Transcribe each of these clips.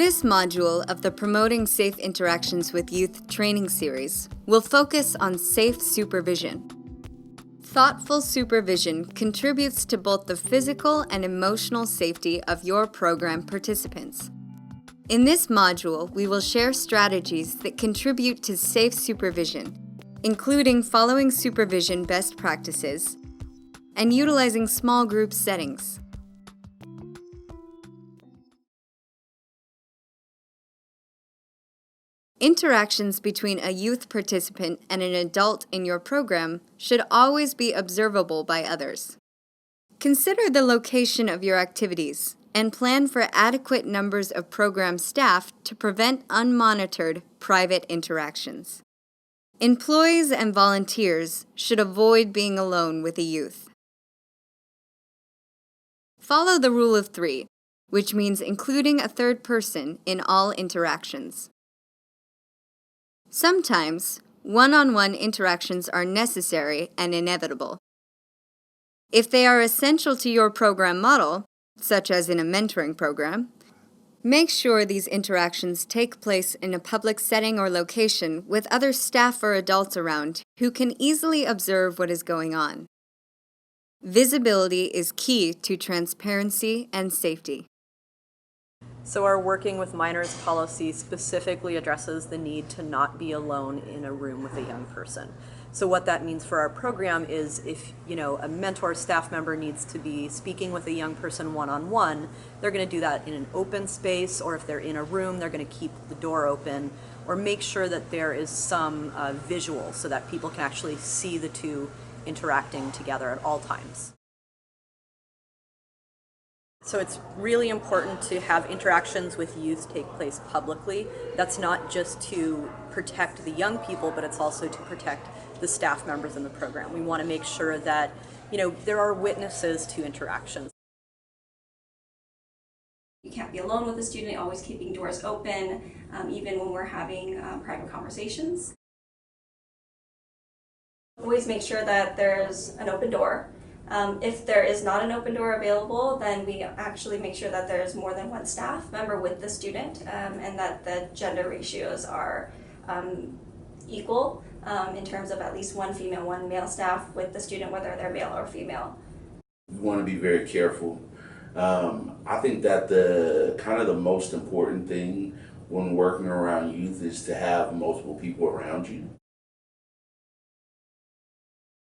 This module of the Promoting Safe Interactions with Youth training series will focus on safe supervision. Thoughtful supervision contributes to both the physical and emotional safety of your program participants. In this module, we will share strategies that contribute to safe supervision, including following supervision best practices and utilizing small group settings. Interactions between a youth participant and an adult in your program should always be observable by others. Consider the location of your activities and plan for adequate numbers of program staff to prevent unmonitored private interactions. Employees and volunteers should avoid being alone with a youth. Follow the rule of 3, which means including a third person in all interactions. Sometimes, one-on-one interactions are necessary and inevitable. If they are essential to your program model, such as in a mentoring program, make sure these interactions take place in a public setting or location with other staff or adults around who can easily observe what is going on. Visibility is key to transparency and safety. So our Working with Minors policy specifically addresses the need to not be alone in a room with a young person. So what that means for our program is if, a mentor staff member needs to be speaking with a young person one-on-one, they're going to do that in an open space, or if they're in a room, they're going to keep the door open, or make sure that there is some visual so that people can actually see the two interacting together at all times. So it's really important to have interactions with youth take place publicly. That's not just to protect the young people, but it's also to protect the staff members in the program. We want to make sure that, there are witnesses to interactions. You can't be alone with a student, always keeping doors open, even when we're having private conversations. Always make sure that there's an open door. If there is not an open door available, then we actually make sure that there's more than one staff member with the student and that the gender ratios are equal in terms of at least one female, one male staff with the student, whether they're male or female. We want to be very careful. I think that the most important thing when working around youth is to have multiple people around you.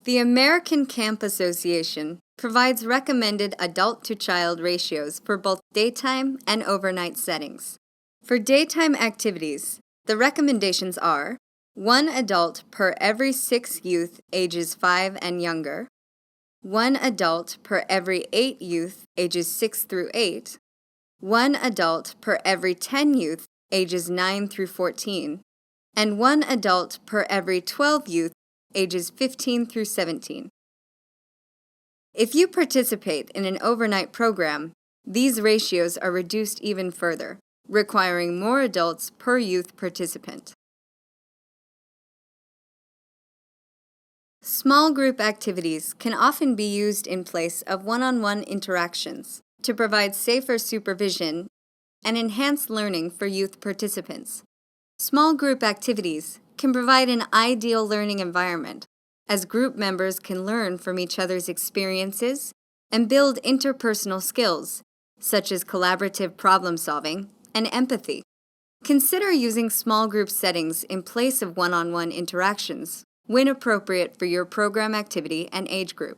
The American Camp Association provides recommended adult-to-child ratios for both daytime and overnight settings. For daytime activities, the recommendations are 1 adult per every 6 youth ages 5 and younger, 1 adult per every 8 youth ages 6 through 8, 1 adult per every 10 youth ages 9 through 14, and 1 adult per every 12 youth ages 15 through 17. If you participate in an overnight program, these ratios are reduced even further, requiring more adults per youth participant. Small group activities can often be used in place of one-on-one interactions to provide safer supervision and enhance learning for youth participants. Small group activities can provide an ideal learning environment, as group members can learn from each other's experiences and build interpersonal skills, such as collaborative problem-solving and empathy. Consider using small group settings in place of one-on-one interactions when appropriate for your program activity and age group.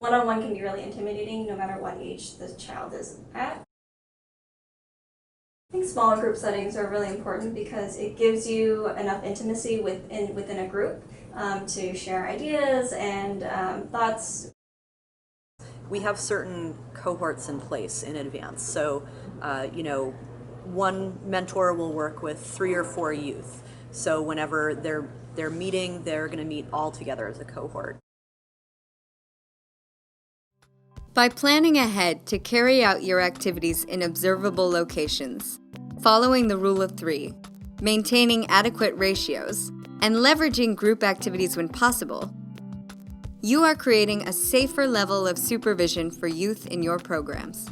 One-on-one can be really intimidating no matter what age the child is at. I think smaller group settings are really important because it gives you enough intimacy within a group to share ideas and thoughts. We have certain cohorts in place in advance. So, one mentor will work with 3 or 4 youth. So whenever they're meeting, they're going to meet all together as a cohort. By planning ahead to carry out your activities in observable locations, following the rule of 3, maintaining adequate ratios, and leveraging group activities when possible, you are creating a safer level of supervision for youth in your programs.